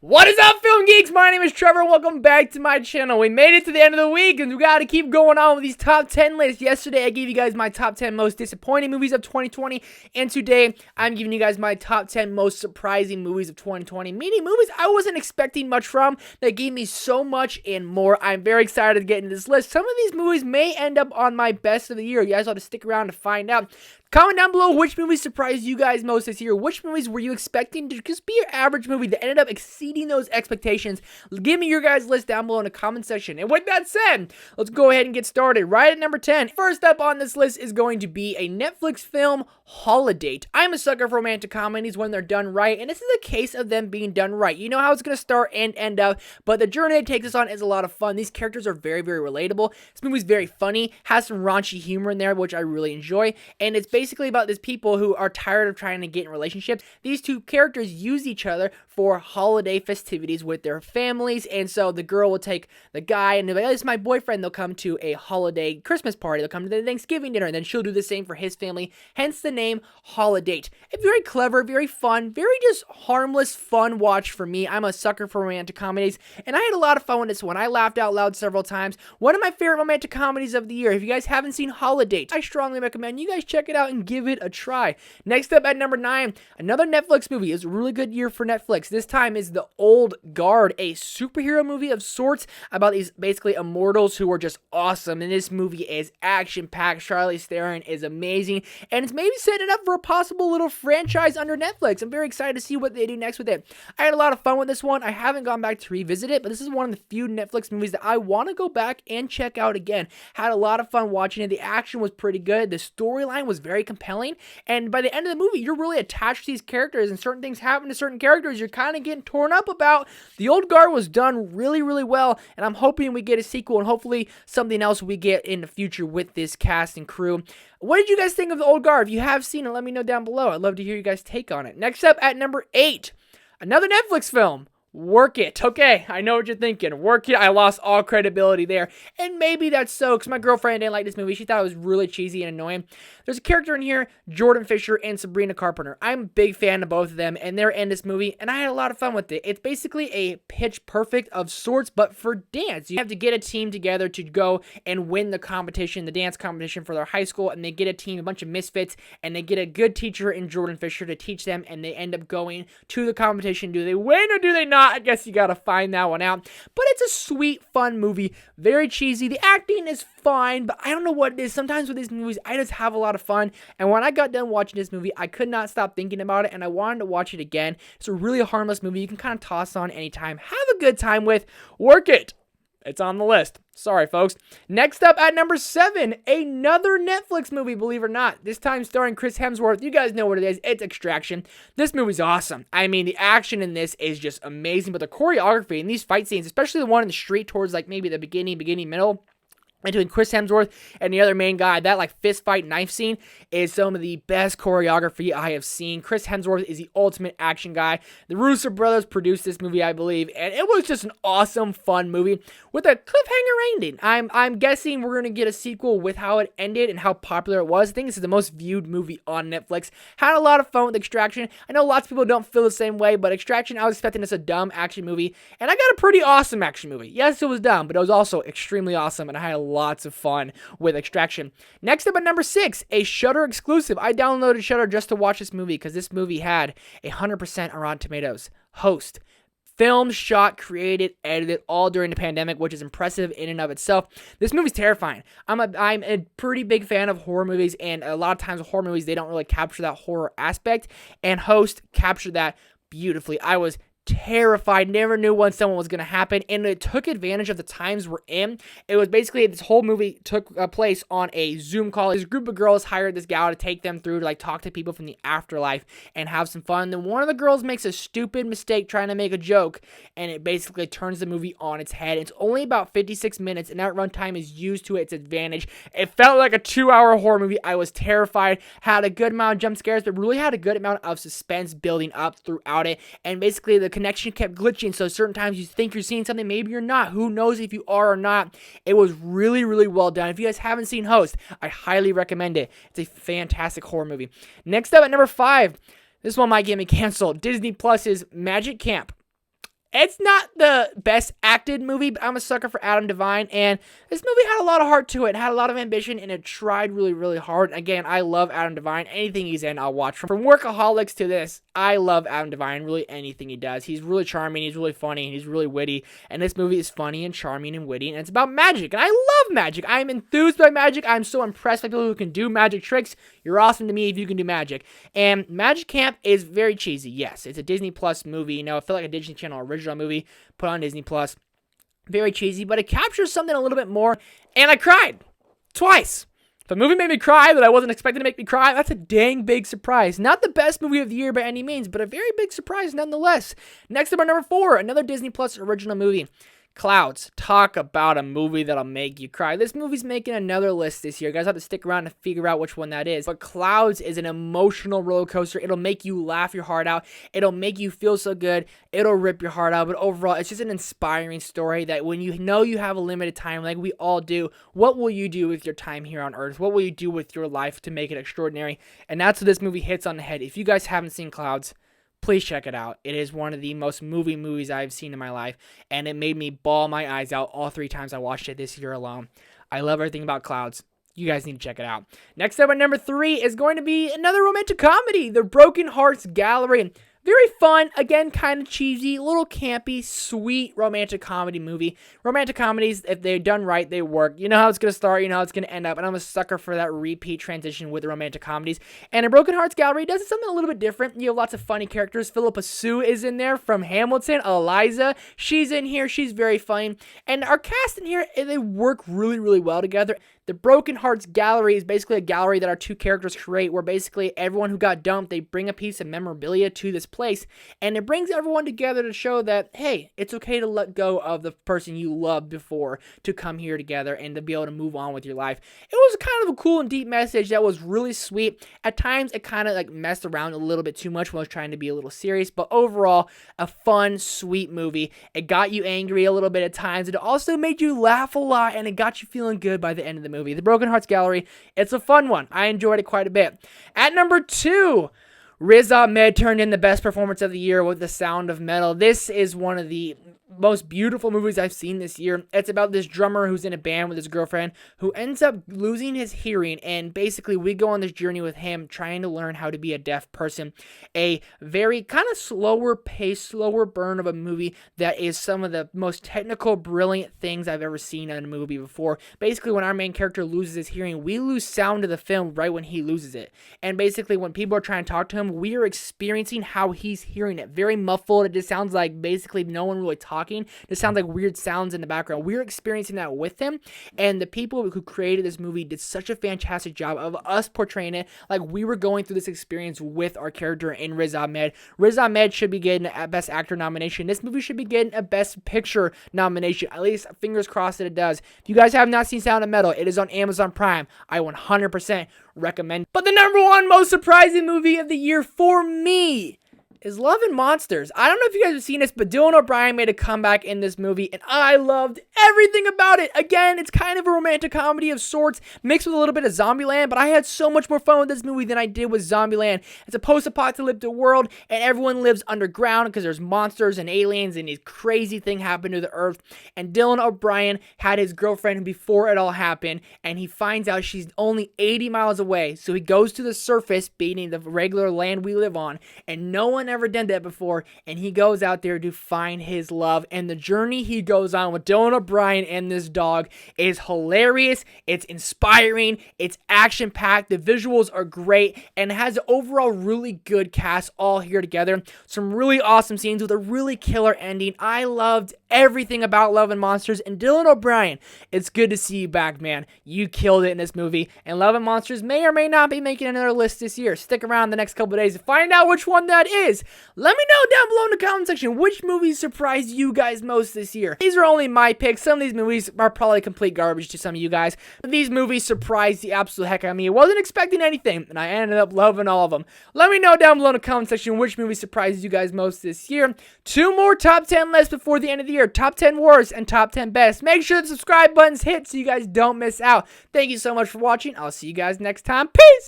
What is up, Film Geeks? My name is Trevor, and welcome back to my channel. We made it to the end of the week, and we gotta keep going on with these top 10 lists. Yesterday, I gave you guys my top 10 most disappointing movies of 2020, and today, I'm giving you guys my top 10 most surprising movies of 2020, meaning movies I wasn't expecting much from, that gave me so much and more. I'm very excited to get into this list. Some of these movies may end up on my best of the year. You guys ought to stick around to find out. Comment down below which movies surprised you guys most this year. Which movies were you expecting to just be your average movie that ended up exceeding those expectations? Give me your guys' list down below in the comment section. And with that said, let's go ahead and get started. Right at number 10. First up on this list is going to be a Netflix film, Holiday. I'm a sucker for romantic comedies when they're done right, and this is a case of them being done right. You know how it's going to start and end up, but the journey it takes us on is a lot of fun. These characters are very, very relatable. This movie's very funny, has some raunchy humor in there, which I really enjoy, and it's basically about these people who are tired of trying to get in relationships. These two characters use each other for holiday festivities with their families, and so the girl will take the guy and they'll be like, oh, this is my boyfriend. They'll come to a holiday Christmas party. They'll come to the Thanksgiving dinner, and then she'll do the same for his family, hence the name Holiday. It's very clever, very fun, very just harmless, fun watch for me. I'm a sucker for romantic comedies, and I had a lot of fun with this one. I laughed out loud several times. One of my favorite romantic comedies of the year. If you guys haven't seen Holiday, I strongly recommend you guys check it out and give it a try. Next up at number 9, another Netflix movie. It's a really good year for Netflix. This time is The Old Guard, a superhero movie of sorts about these basically immortals who are just awesome. And this movie is action-packed. Charlize Theron is amazing, and it's maybe setting it up for a possible little franchise under Netflix. I'm very excited to see what they do next with it. I had a lot of fun with this one. I haven't gone back to revisit it, but this is one of the few Netflix movies that I want to go back and check out again. Had a lot of fun watching it. The action was pretty good. The storyline was very compelling, and by the end of the movie, you're really attached to these characters, and certain things happen to certain characters you're kind of getting torn up about. The Old Guard was done really, really well, and I'm hoping we get a sequel, and hopefully something else we get in the future with this cast and crew. What did you guys think of The Old Guard? If you have seen it, let me know down below. I'd love to hear you guys' take on it. Next up at number 8, another Netflix film, Work It. Okay, I know what you're thinking. Work It. I lost all credibility there. And maybe that's so, because my girlfriend didn't like this movie. She thought it was really cheesy and annoying. There's a character in here, Jordan Fisher and Sabrina Carpenter. I'm a big fan of both of them, and they're in this movie, and I had a lot of fun with it. It's basically a Pitch Perfect of sorts, but for dance. You have to get a team together to go and win the competition, the dance competition for their high school, and they get a team, a bunch of misfits, and they get a good teacher in Jordan Fisher to teach them, and they end up going to the competition. Do they win or do they not? I guess you gotta find that one out. But it's a sweet, fun movie. Very cheesy. The acting is fine, but I don't know what it is. Sometimes with these movies, I just have a lot of fun. And when I got done watching this movie, I could not stop thinking about it, and I wanted to watch it again. It's a really harmless movie. You can kind of toss on anytime. Have a good time with. Work It. It's on the list. Sorry, folks. Next up at number 7, another Netflix movie, believe it or not. This time starring Chris Hemsworth. You guys know what it is. It's Extraction. This movie's awesome. I mean, the action in this is just amazing, but the choreography in these fight scenes, especially the one in the street towards like maybe the beginning, middle, between Chris Hemsworth and the other main guy, that like fist fight knife scene is some of the best choreography I have seen. Chris Hemsworth is the ultimate action guy. The Russo brothers produced this movie, I believe, and it was just an awesome, fun movie with a cliffhanger ending. I'm guessing we're going to get a sequel with how it ended and how popular it was. I think this is the most viewed movie on Netflix. Had a lot of fun with Extraction. I know lots of people don't feel the same way, but Extraction, I was expecting this a dumb action movie, and I got a pretty awesome action movie. Yes, it was dumb, but it was also extremely awesome, and I had a lots of fun with Extraction. Next up at number 6, a Shudder exclusive. I downloaded Shudder just to watch this movie because this movie had 100% on Rotten Tomatoes. Host. Filmed, shot, created, edited, all during the pandemic, which is impressive in and of itself. This movie's terrifying. I'm a pretty big fan of horror movies, and a lot of times with horror movies, they don't really capture that horror aspect, and Host captured that beautifully. I was terrified, never knew when someone was going to happen, and it took advantage of the times we're in. It was basically, this whole movie took place on a Zoom call. This group of girls hired this gal to take them through to like talk to people from the afterlife and have some fun. Then one of the girls makes a stupid mistake trying to make a joke, and it basically turns the movie on its head. It's only about 56 minutes, and that runtime is used to its advantage. It felt like a 2-hour horror movie. I was terrified, had a good amount of jump scares, but really had a good amount of suspense building up throughout it, and basically the connection kept glitching, so certain times you think you're seeing something, maybe you're not. Who knows if you are or not. It was really, really well done. If you guys haven't seen Host, I highly recommend it. It's a fantastic horror movie. Next up at number 5, this one might get me canceled. Disney Plus's Magic Camp. It's not the best acted movie, but I'm a sucker for Adam Devine, and this movie had a lot of heart to it. It had a lot of ambition, and it tried really, really hard. Again, I love Adam Devine. Anything he's in, I'll watch. From Workaholics to this, I love Adam Devine. Really, anything he does. He's really charming, he's really funny, and he's really witty, and this movie is funny and charming and witty, and it's about magic, and I love magic. I'm enthused by magic. I'm so impressed by people who can do magic tricks. You're awesome to me if you can do magic. And Magic Camp is very cheesy. Yes, it's a Disney Plus movie. You know, it felt like a Disney Channel original movie put on Disney Plus. Very cheesy, but it captures something a little bit more. And I cried twice. If a movie made me cry that I wasn't expecting to make me cry, that's a dang big surprise. Not the best movie of the year by any means, but a very big surprise nonetheless. Next up, our number 4, another Disney Plus original movie. Clouds. Talk about a movie that'll make you cry. This movie's making another list this year. You guys have to stick around to figure out which one that is. But Clouds is an emotional roller coaster. It'll make you laugh your heart out. It'll make you feel so good. It'll rip your heart out. But overall, it's just an inspiring story that when you know you have a limited time, like we all do, what will you do with your time here on Earth? What will you do with your life to make it extraordinary? And that's what this movie hits on the head. If you guys haven't seen Clouds, please check it out. It is one of the most moving movies I've seen in my life, and it made me bawl my eyes out all 3 times I watched it this year alone. I love everything about Clouds. You guys need to check it out. Next up at number 3 is going to be another romantic comedy, The Broken Hearts Gallery. Very fun, again, kind of cheesy, a little campy, sweet romantic comedy movie. Romantic comedies, if they're done right, they work. You know how it's going to start, you know how it's going to end up, and I'm a sucker for that repeat transition with the romantic comedies. And A Broken Hearts Gallery does something a little bit different. You have lots of funny characters. Philippa Sue is in there from Hamilton. Eliza, she's in here. She's very funny. And our cast in here, they work really, really well together. The Broken Hearts Gallery is basically a gallery that our 2 characters create where basically everyone who got dumped, they bring a piece of memorabilia to this place, and it brings everyone together to show that, hey, it's okay to let go of the person you loved before to come here together and to be able to move on with your life. It was kind of a cool and deep message that was really sweet. At times, it kind of like messed around a little bit too much when I was trying to be a little serious, but overall, a fun, sweet movie. It got you angry a little bit at times. It also made you laugh a lot, and it got you feeling good by the end of the movie. The Broken Hearts Gallery, it's a fun one. I enjoyed it quite a bit. At number 2, Riz Ahmed turned in the best performance of the year with The Sound of Metal. This is one of the most beautiful movies I've seen this year. It's about this drummer who's in a band with his girlfriend who ends up losing his hearing, and basically we go on this journey with him trying to learn how to be a deaf person. A very kind of slower pace, slower burn of a movie that is some of the most technical, brilliant things I've ever seen in a movie before. Basically, when our main character loses his hearing, we lose sound of the film right when he loses it. And basically, when people are trying to talk to him, we are experiencing how he's hearing it. Very muffled. It just sounds like basically no one really talking. It sounds like weird sounds in the background. We're experiencing that with him, and the people who created this movie did such a fantastic job of us portraying it like we were going through this experience with our character in Riz Ahmed. Riz Ahmed should be getting a Best Actor nomination. This movie should be getting a Best Picture nomination. At least, fingers crossed that it does. If you guys have not seen Sound of Metal, it is on Amazon Prime. I 100% recommend. But the number 1 most surprising movie of the year for me is Love and Monsters. I don't know if you guys have seen this, but Dylan O'Brien made a comeback in this movie, and I loved everything about it. Again, it's kind of a romantic comedy of sorts, mixed with a little bit of Zombieland, but I had so much more fun with this movie than I did with Zombieland. It's a post-apocalyptic world, and everyone lives underground because there's monsters and aliens, and this crazy thing happened to the Earth, and Dylan O'Brien had his girlfriend before it all happened, and he finds out she's only 80 miles away, so he goes to the surface, being the regular land we live on, and no one never done that before, and he goes out there to find his love, and the journey he goes on with Dylan O'Brien and this dog is hilarious, it's inspiring, it's action-packed, the visuals are great, and it has an overall really good cast all here together. Some really awesome scenes with a really killer ending. I loved everything about Love and Monsters, and Dylan O'Brien, it's good to see you back, man. You killed it in this movie, and Love and Monsters may or may not be making another list this year. Stick around the next couple of days to find out which one that is. Let me know down below in the comment section which movies surprised you guys most this year. These are only my picks. Some of these movies are probably complete garbage to some of you guys, but these movies surprised the absolute heck out of me. I wasn't expecting anything, and I ended up loving all of them. Let me know down below in the comment section which movie surprised you guys most this year. 2 more top 10 lists before the end of the year. Top 10 worst and top 10 best. Make sure the subscribe button's hit so you guys don't miss out. Thank you so much for watching. I'll see you guys next time. Peace!